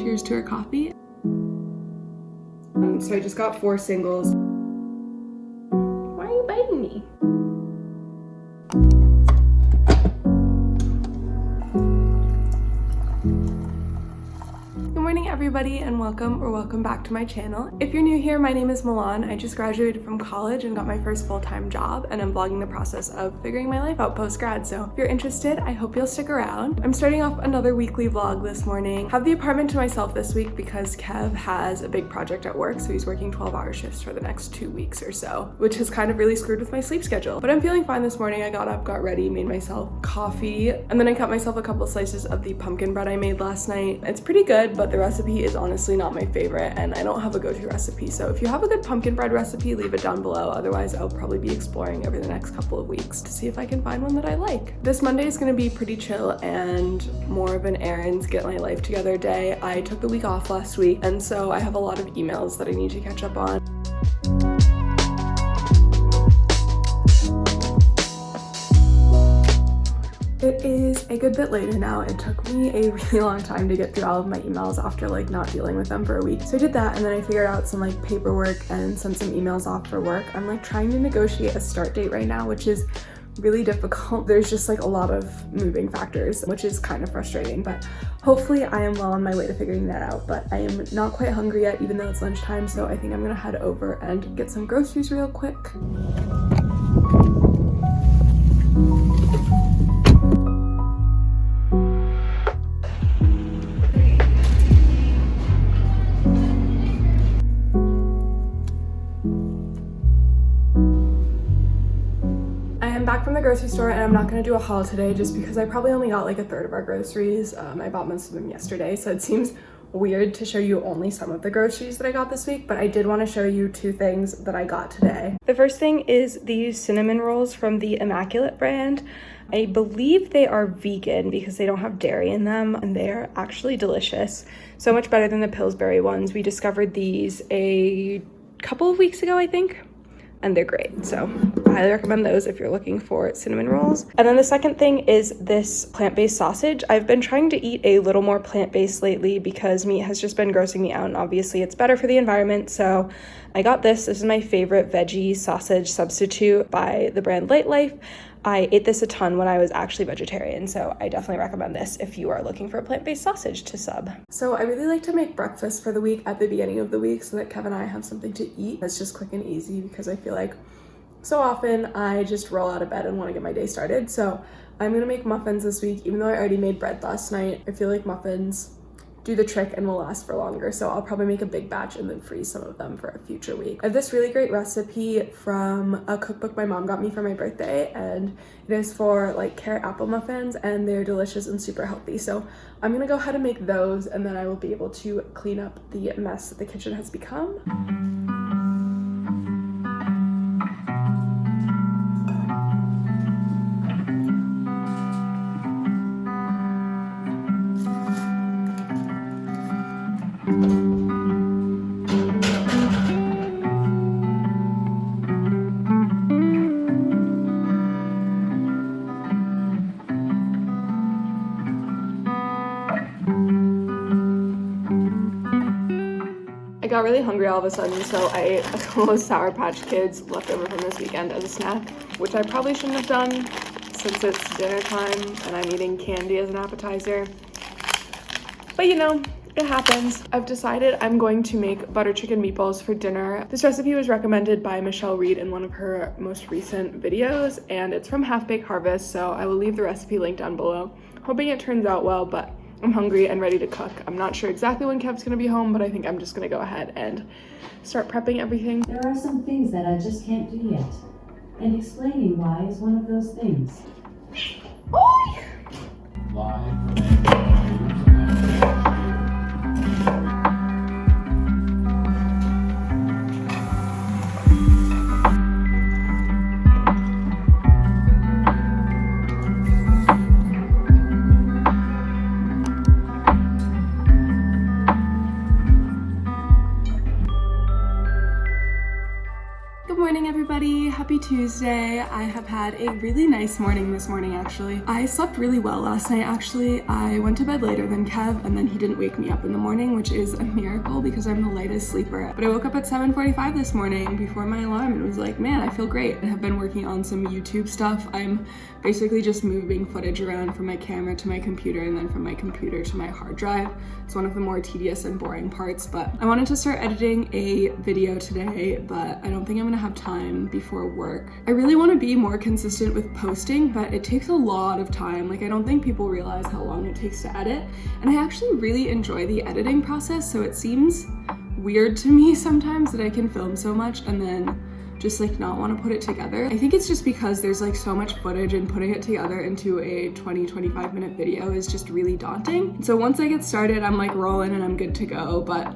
Cheers to our coffee. So I just got 4 singles. Why are you biting me? Good morning everybody, and welcome back to my channel. If you're new here, my name is Milan. I just graduated from college and got my first full-time job, and I'm vlogging the process of figuring my life out post-grad. So if you're interested, I hope you'll stick around. I'm starting off another weekly vlog this morning. Have the apartment to myself this week because Kev has a big project at work, so he's working 12-hour shifts for the next 2 weeks or so, which has kind of really screwed with my sleep schedule. But I'm feeling fine this morning. I got up, got ready, made myself coffee, and then I cut myself a couple slices of the pumpkin bread I made last night. It's pretty good, but the recipe is honestly not my favorite, and I don't have a go-to recipe. So if you have a good pumpkin bread recipe, leave it down below. Otherwise, I'll probably be exploring over the next couple of weeks to see if I can find one that I like. This Monday is going to be pretty chill and more of an errands, get my life together day. I took the week off last week, and so I have a lot of emails that I need to catch up on. It is a good bit later now. It took me a really long time to get through all of my emails after not dealing with them for a week. So I did that, and then I figured out some paperwork and sent some emails off for work. I'm trying to negotiate a start date right now, which is really difficult. There's just a lot of moving factors, which is kind of frustrating, but hopefully I am well on my way to figuring that out. But I am not quite hungry yet, even though it's lunchtime, so I think I'm gonna head over and get some groceries real quick. Back from the grocery store, and I'm not going to do a haul today just because I probably only got a third of our groceries. I bought most of them yesterday, so it seems weird to show you only some of the groceries that I got this week, but I did want to show you 2 things that I got today. The first thing is these cinnamon rolls from the Immaculate brand. I believe they are vegan because they don't have dairy in them, and they are actually delicious. So much better than the Pillsbury ones. We discovered these a couple of weeks ago, I think, and they're great. So I highly recommend those if you're looking for cinnamon rolls. And then the second thing is this plant-based sausage. I've been trying to eat a little more plant-based lately because meat has just been grossing me out, and obviously it's better for the environment. So I got this. This is my favorite veggie sausage substitute by the brand Light Life. I ate this a ton when I was actually vegetarian, so I definitely recommend this if you are looking for a plant-based sausage to sub. So I really like to make breakfast for the week at the beginning of the week so that Kev and I have something to eat that's just quick and easy, because I feel like so often I just roll out of bed and want to get my day started. So I'm gonna make muffins this week, even though I already made bread last night. I feel like muffins do the trick and will last for longer, so I'll probably make a big batch and then freeze some of them for a future week. I have this really great recipe from a cookbook my mom got me for my birthday, and it is for carrot apple muffins, and they're delicious and super healthy. So I'm gonna go ahead and make those, and then I will be able to clean up the mess that the kitchen has become. I got really hungry all of a sudden, so I ate a couple of Sour Patch Kids left over from this weekend as a snack, which I probably shouldn't have done since it's dinner time and I'm eating candy as an appetizer. But it happens. I've decided I'm going to make butter chicken meatballs for dinner. This recipe was recommended by Michelle Reed in one of her most recent videos, and it's from Half Baked Harvest, so I will leave the recipe link down below. Hoping it turns out well, but I'm hungry and ready to cook. I'm not sure exactly when Kev's gonna be home, but I think I'm just gonna go ahead and start prepping everything. There are some things that I just can't do yet, and explaining why is one of those things. Oi! Good morning, everybody. happy Tuesday. I have had a really nice morning this morning actually. I slept really well last night actually. I went to bed later than Kev and then he didn't wake me up in the morning, which is a miracle because I'm the lightest sleeper. But I woke up at 7:45 this morning before my alarm and was like, man, I feel great. I have been working on some YouTube stuff. I'm basically just moving footage around from my camera to my computer and then from my computer to my hard drive. It's one of the more tedious and boring parts, but I wanted to start editing a video today, but I don't think I'm gonna have time before work. I really want to be more consistent with posting, but it takes a lot of time. Like, I don't think people realize how long it takes to edit, and I actually really enjoy the editing process, so it seems weird to me sometimes that I can film so much and then just like not want to put it together. I think it's just because there's like so much footage and putting it together into a 20-25 minute video is just really daunting. So once I get started, I'm like rolling and I'm good to go, but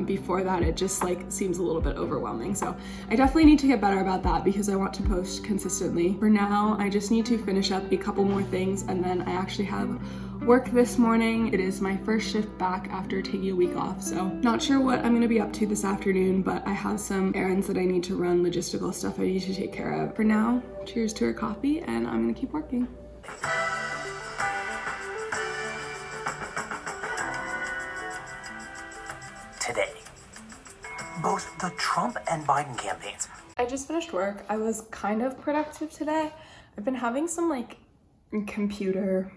before that it just like seems a little bit overwhelming. So I definitely need to get better about that because I want to post consistently. For now, I just need to finish up a couple more things and then I actually have work this morning. It is my first shift back after taking a week off, so not sure what I'm gonna be up to this afternoon, but I have some errands that I need to run, logistical stuff I need to take care of. For now, cheers to our coffee and I'm gonna keep working. Today, both the Trump and Biden campaigns. I just finished work. I was kind of productive today. I've been having some like computer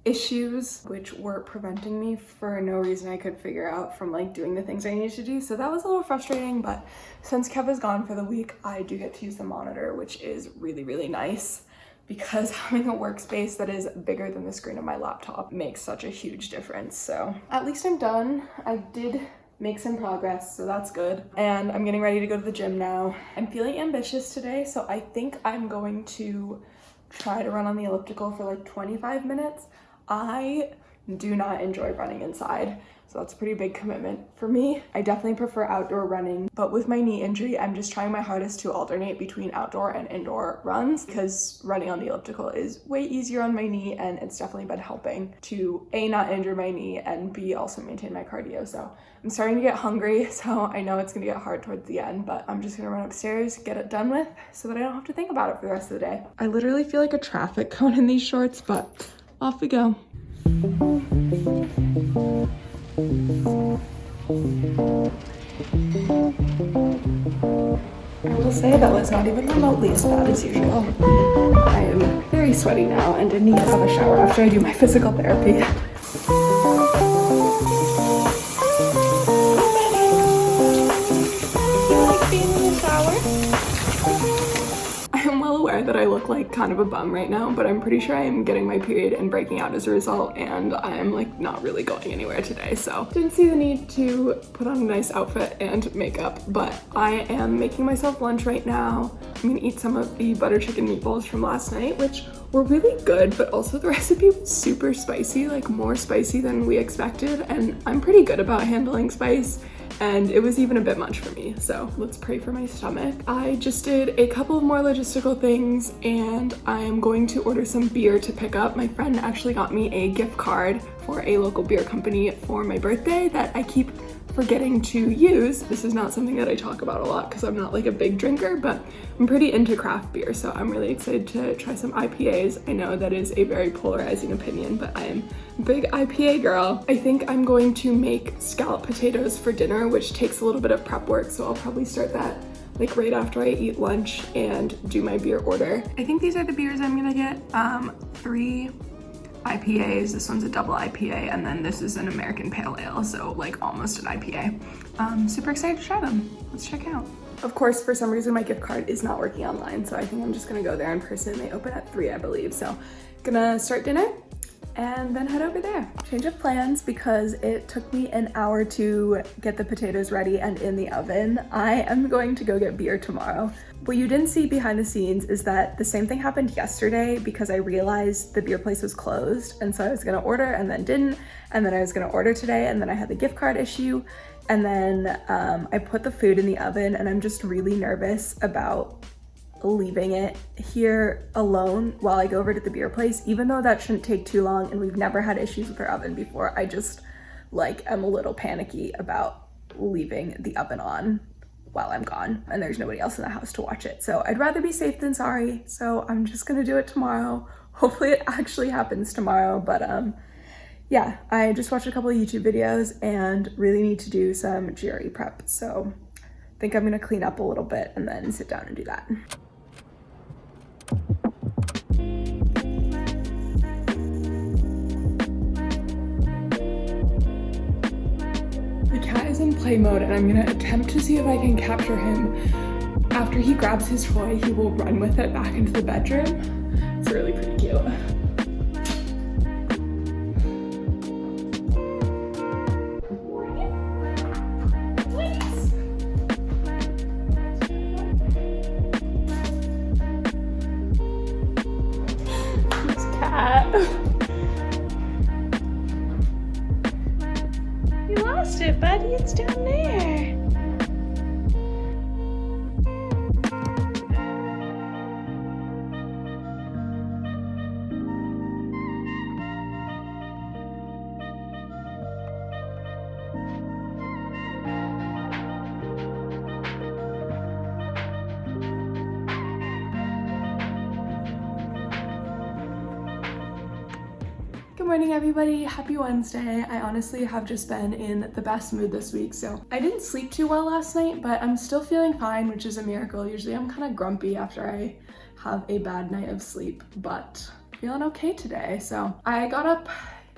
issues which were preventing me for no reason I could figure out from like doing the things I needed to do, so that was a little frustrating. But since Kev is gone for the week, I do get to use the monitor, which is really nice because having a workspace that is bigger than the screen of my laptop makes such a huge difference. So at least I'm done. I did make some progress, so that's good, and I'm getting ready to go to the gym now. I'm feeling ambitious today, so I think I'm going to try to run on the elliptical for like 25 minutes. I do not enjoy running inside, so that's a pretty big commitment for me. I definitely prefer outdoor running, but with my knee injury, I'm just trying my hardest to alternate between outdoor and indoor runs because running on the elliptical is way easier on my knee, and it's definitely been helping to A, not injure my knee, and B, also maintain my cardio. So I'm starting to get hungry, so I know it's gonna get hard towards the end, but I'm just gonna run upstairs, get it done with, so that I don't have to think about it for the rest of the day. I literally feel like a traffic cone in these shorts, but off we go. I will say that was not even remotely as bad as usual. I am very sweaty now and in need of a shower after I do my physical therapy. That I look like kind of a bum right now, but I'm pretty sure I am getting my period and breaking out as a result, and I'm like not really going anywhere today, so didn't see the need to put on a nice outfit and makeup. But I am making myself lunch right now. I'm gonna eat some of the butter chicken meatballs from last night, which were really good, but also the recipe was super spicy, like more spicy than we expected, and I'm pretty good about handling spice, and it was even a bit much for me, so let's pray for my stomach. I just did a couple of more logistical things, and I am going to order some beer to pick up. My friend actually got me a gift card for a local beer company for my birthday that I keep forgetting to use. This is not something that I talk about a lot because I'm not like a big drinker, but I'm pretty into craft beer, so I'm really excited to try some IPAs. I know that is a very polarizing opinion, but I am a big IPA girl. I think I'm going to make scalloped potatoes for dinner, which takes a little bit of prep work, so I'll probably start that like right after I eat lunch and do my beer order. I think these are the beers I'm gonna get. 3 IPAs, this one's a double IPA, and then this is an American Pale Ale, so like almost an IPA. Super excited to try them. Let's check out. Of course, for some reason my gift card is not working online, so I think I'm just gonna go there in person. They open at 3, I believe, so gonna start dinner and then head over there. Change of plans because it took me an hour to get the potatoes ready and in the oven. I am going to go get beer tomorrow. What you didn't see behind the scenes is that the same thing happened yesterday because I realized the beer place was closed, and so I was gonna order and then didn't, and then I was gonna order today, and then I had the gift card issue, and then I put the food in the oven, and I'm just really nervous about leaving it here alone while I go over to the beer place, even though that shouldn't take too long and we've never had issues with our oven before. I just like am a little panicky about leaving the oven on while I'm gone and there's nobody else in the house to watch it. So I'd rather be safe than sorry. So I'm just gonna do it tomorrow. Hopefully it actually happens tomorrow, but yeah, I just watched a couple of YouTube videos and really need to do some GRE prep. So I think I'm gonna clean up a little bit and then sit down and do that. The cat is in play mode and I'm gonna attempt to see if I can capture him. After he grabs his toy, he will run with it back into the bedroom. It's really pretty cute. This cat. You lost it, buddy. It's down there. Good morning, everybody. Happy Wednesday. I honestly have just been in the best mood this week. So I didn't sleep too well last night, but I'm still feeling fine, which is a miracle. Usually I'm kind of grumpy after I have a bad night of sleep, but feeling okay today. So I got up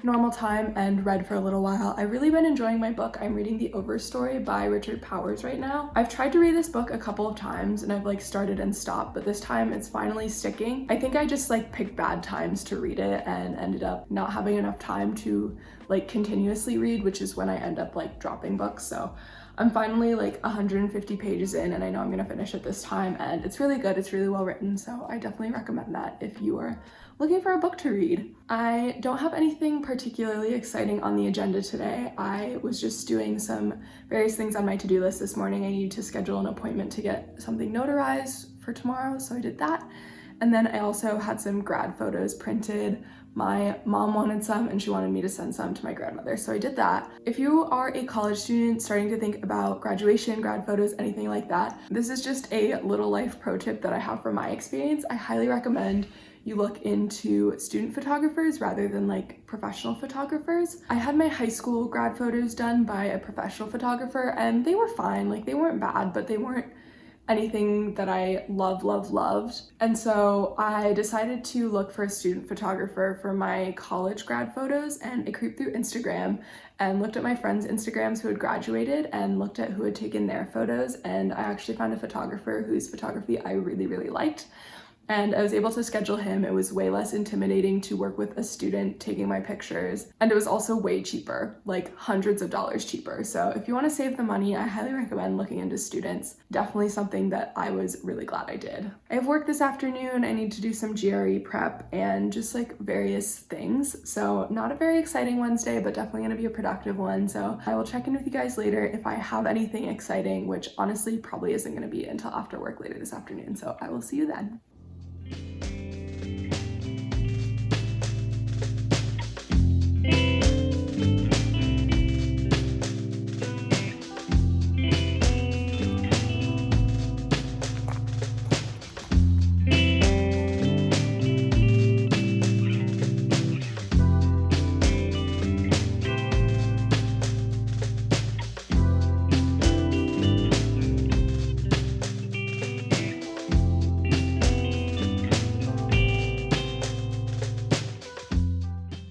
normal time and read for a little while. I've really been enjoying my book. I'm reading The Overstory by Richard Powers right now. I've tried to read this book a couple of times and I've like started and stopped, but this time it's finally sticking. I think I just like picked bad times to read it and ended up not having enough time to like continuously read, which is when I end up like dropping books. So I'm finally like 150 pages in and I know I'm gonna finish it this time, and it's really good. It's really well written, so I definitely recommend that if you are looking for a book to read. I don't have anything particularly exciting on the agenda today. I was just doing some various things on my to-do list this morning. I needed to schedule an appointment to get something notarized for tomorrow, so I did that. And then I also had some grad photos printed. My mom wanted some and she wanted me to send some to my grandmother, so I did that. If you are a college student starting to think about graduation, grad photos, anything like that, this is just a little life pro tip that I have from my experience. I highly recommend you look into student photographers rather than like professional photographers. I had my high school grad photos done by a professional photographer and they were fine. Like they weren't bad, but they weren't anything that I loved. And so I decided to look for a student photographer for my college grad photos, and I creeped through Instagram and looked at my friends' Instagrams who had graduated and looked at who had taken their photos, and I actually found a photographer whose photography I really liked. And I was able to schedule him. It was way less intimidating to work with a student taking my pictures. And it was also way cheaper, like hundreds of dollars cheaper. So if you want to save the money, I highly recommend looking into students. Definitely something that I was really glad I did. I have work this afternoon. I need to do some GRE prep and just like various things. So not a very exciting Wednesday, but definitely going to be a productive one. So I will check in with you guys later if I have anything exciting, which honestly probably isn't going to be until after work later this afternoon. So I will see you then.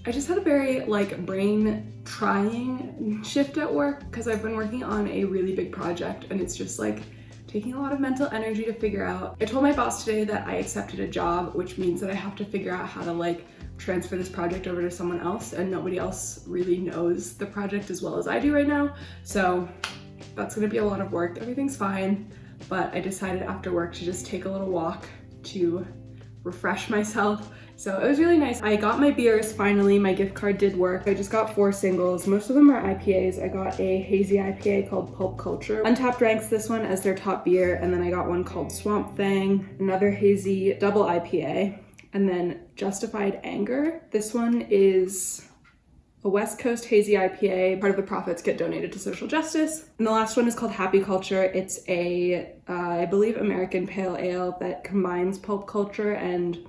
I just had a very like brain trying shift at work because I've been working on a really big project and it's just like taking a lot of mental energy to figure out. I told my boss today that I accepted a job, which means that I have to figure out how to like transfer this project over to someone else, and nobody else really knows the project as well as I do right now. So that's gonna be a lot of work. Everything's fine, but I decided after work to just take a little walk to refresh myself. So it was really nice. I got my beers finally. My gift card did work. I just got 4 singles. Most of them are IPAs. I got a hazy IPA called Pulp Culture. Untapped ranks this one as their top beer, and then I got one called Swamp Thing, another hazy double IPA, and then Justified Anger. This one is a West Coast hazy IPA. Part of the profits get donated to social justice. And the last one is called Happy Culture. It's a, I believe, American pale ale that combines pulp culture and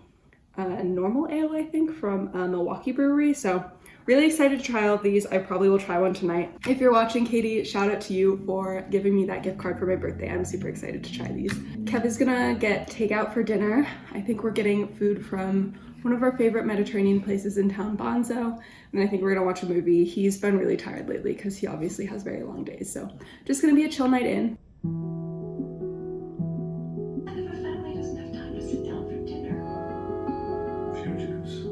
normal ale, I think, from Milwaukee Brewery. So really excited to try all of these. I probably will try one tonight. If you're watching, Katie, shout out to you for giving me that gift card for my birthday. I'm super excited to try these. Kev is gonna get takeout for dinner. I think we're getting food from one of our favorite Mediterranean places in town, Bonzo. And I think we're gonna watch a movie. He's been really tired lately because he obviously has very long days. So just gonna be a chill night in. And if a family doesn't have time to sit down for dinner. Fugitives.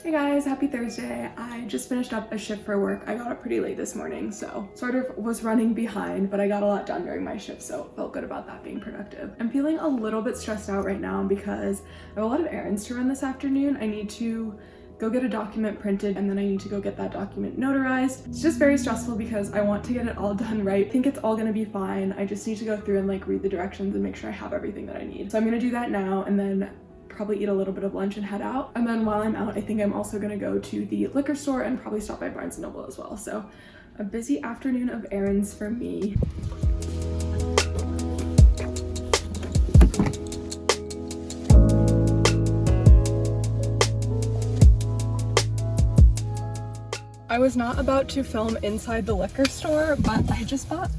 Hey guys, happy Thursday. I just finished up a shift for work. I got up pretty late this morning, so sort of was running behind, but I got a lot done during my shift, so felt good about that being productive. I'm feeling a little bit stressed out right now because I have a lot of errands to run this afternoon. I need to go get a document printed and then I need to go get that document notarized. It's just very stressful because I want to get it all done right. I think it's all gonna be fine. I just need to go through and like read the directions and make sure I have everything that I need. So I'm gonna do that now and then probably eat a little bit of lunch and head out. And then while I'm out, I think I'm also gonna go to the liquor store and probably stop by Barnes & Noble as well. So a busy afternoon of errands for me. I was not about to film inside the liquor store, but I just bought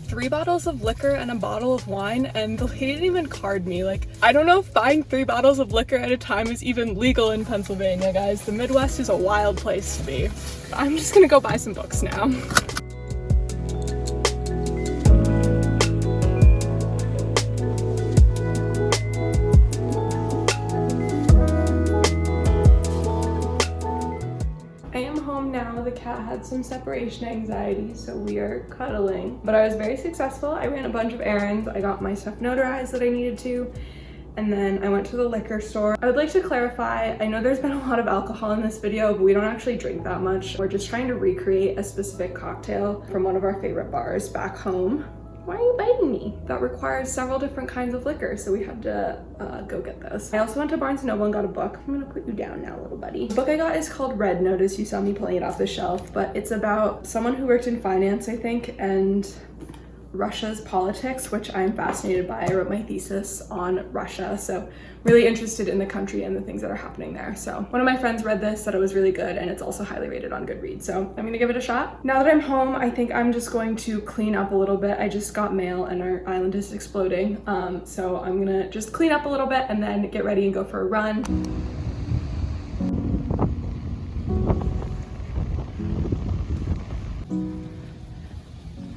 3 bottles of liquor and a bottle of wine, and the lady didn't even card me. Like, I don't know if buying 3 bottles of liquor at a time is even legal in Pennsylvania, guys. The Midwest is a wild place to be. I'm just gonna go buy some books now. The cat had some separation anxiety, so we are cuddling. But I was very successful. I ran a bunch of errands. I got my stuff notarized that I needed to, and then I went to the liquor store. I would like to clarify, I know there's been a lot of alcohol in this video, but we don't actually drink that much. We're just trying to recreate a specific cocktail from one of our favorite bars back home. Why are you biting me? That requires several different kinds of liquor, so we had to go get those. I also went to Barnes & Noble and got a book. I'm gonna put you down now, little buddy. The book I got is called Red Notice. You saw me pulling it off the shelf, but it's about someone who worked in finance, I think, and Russia's politics, which I'm fascinated by. I wrote my thesis on Russia, so really interested in the country and the things that are happening there. So one of my friends read this, said it was really good, and it's also highly rated on Goodreads, so I'm gonna give it a shot. Now that I'm home, I think I'm just going to clean up a little bit. I just got mail and our island is exploding, so I'm gonna just clean up a little bit and then get ready and go for a run.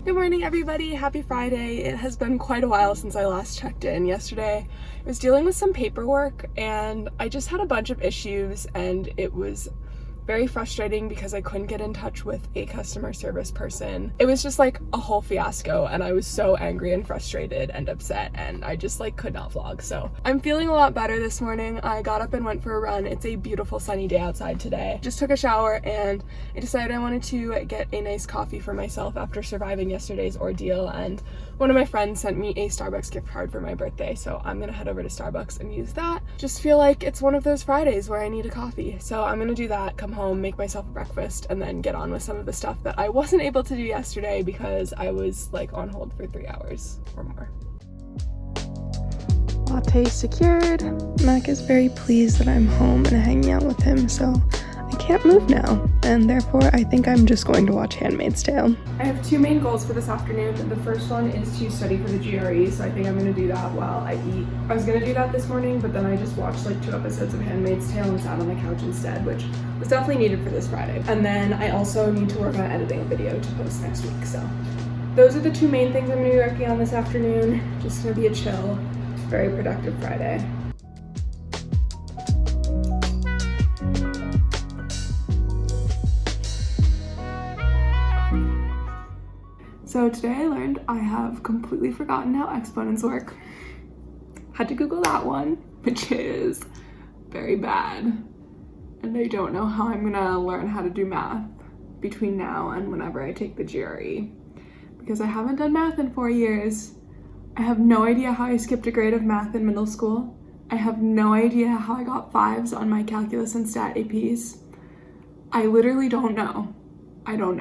Good morning, everybody. Happy Friday. It has been quite a while since I last checked in. Yesterday, I was dealing with some paperwork and I just had a bunch of issues, and it was very frustrating because I couldn't get in touch with a customer service person. It was just like a whole fiasco, and I was so angry and frustrated and upset, and I just like could not vlog. So I'm feeling a lot better this morning. I got up and went for a run. It's a beautiful sunny day outside today. Just took a shower and I decided I wanted to get a nice coffee for myself after surviving yesterday's ordeal, and one of my friends sent me a Starbucks gift card for my birthday, so I'm gonna head over to Starbucks and use that. Just feel like it's one of those Fridays where I need a coffee. So I'm gonna do that, come home, make myself breakfast, and then get on with some of the stuff that I wasn't able to do yesterday because I was like on hold for 3 hours or more. Latte secured. Mac is very pleased that I'm home and hanging out with him, so I can't move now, and therefore I think I'm just going to watch Handmaid's Tale. I have 2 main goals for this afternoon. The first one is to study for the GRE, so I think I'm going to do that while I eat. I was going to do that this morning, but then I just watched like 2 episodes of Handmaid's Tale and sat on the couch instead, which was definitely needed for this Friday. And then I also need to work on editing a video to post next week, so those are the 2 main things I'm going to be working on this afternoon. Just going to be a chill, very productive Friday. So today I learned I have completely forgotten how exponents work. Had to Google that one, which is very bad. And I don't know how I'm gonna learn how to do math between now and whenever I take the GRE. Because I haven't done math in 4 years. I have no idea how I skipped a grade of math in middle school. I have no idea how I got 5s on my calculus and stat APs. I literally don't know. I don't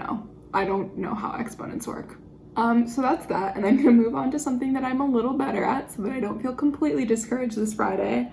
know how exponents work. So that's that, and I'm gonna move on to something that I'm a little better at so that I don't feel completely discouraged this Friday.